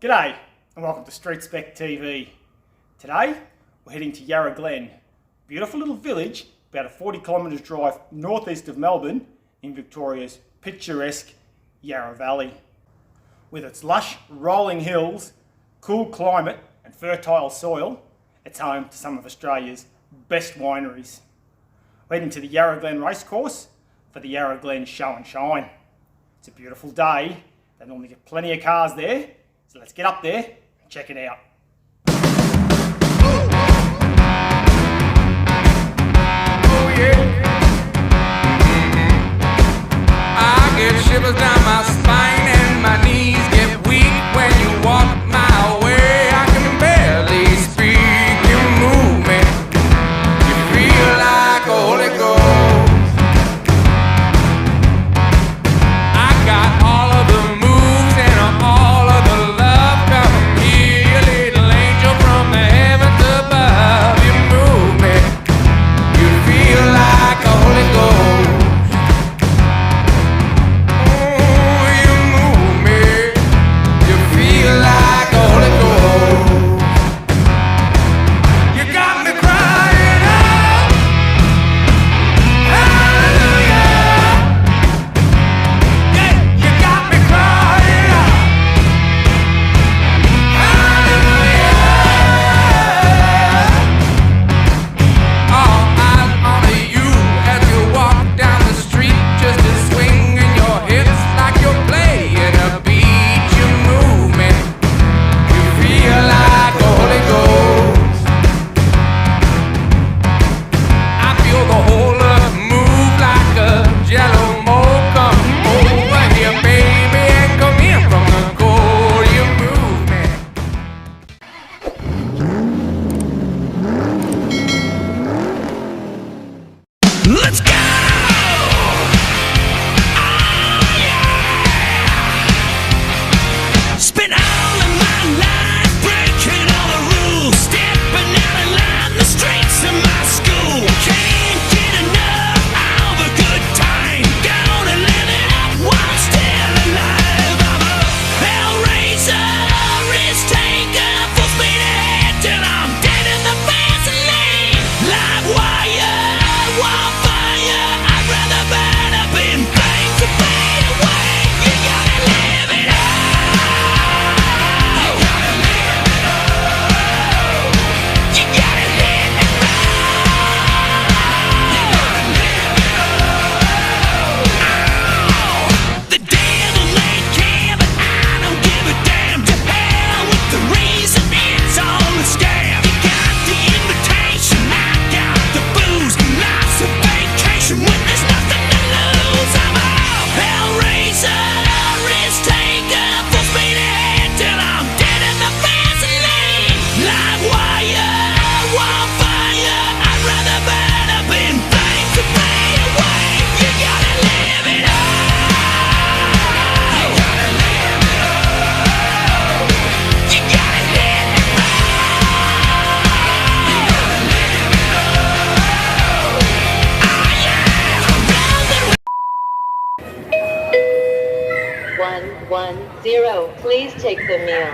G'day and welcome to Street Spec TV. Today we're heading to Yarra Glen, beautiful little village about a 40 kilometres drive northeast of Melbourne in Victoria's picturesque Yarra Valley. With its lush rolling hills, cool climate and fertile soil, it's home to some of Australia's best wineries. We're heading to the Yarra Glen racecourse for the Yarra Glen show and shine. It's a beautiful day. They normally get plenty of cars there. So let's get up there and check it out. Oh yeah. I get shivers down my spine and my knees get weak when you walk my way. I can barely speak. You move me. You feel like a Holy Ghost. I got all of the moves and all of the love. Come here, little angel from the heavens above. You move me. You feel like a Holy Ghost. Oh, you move me. You feel like a Holy Ghost. You got me crying out. Hallelujah. Yeah, you got me crying out. Hallelujah. All eyes on you as you walk down the street, just a swinging your hips like you're playing a beat. You move me. You feel like a Holy Ghost. I feel the whole earth move like a jello mold. Come over here, baby, and come in from the cold. You move me. Let's go! Spent all of my life breaking all the rules, stepping out of line, the streets of my school. Can't get enough of a good time. Gonna live it up while I'm still alive. I'm a hellraiser, risk taker, full speed ahead till I'm dead in the fast lane. Live wire, wildfire, I'd rather burn up in flames than fade away. You gotta live it up. You gotta live it up. The devil ain't care, but I don't give a damn. To hell with the reason, it's all a scam. You got the invitation, I got the booze, life's a vacation when there's nothing to lose. I'm a hellraiser, risk taker, full speed ahead till I'm dead in the fast lane. Live wire, wildfire, I'd rather burn up in flames than fade away. You gotta live it up. You gotta live it up. You gotta live it up. You gotta live it up. Oh yeah, around the 110, please take the meal.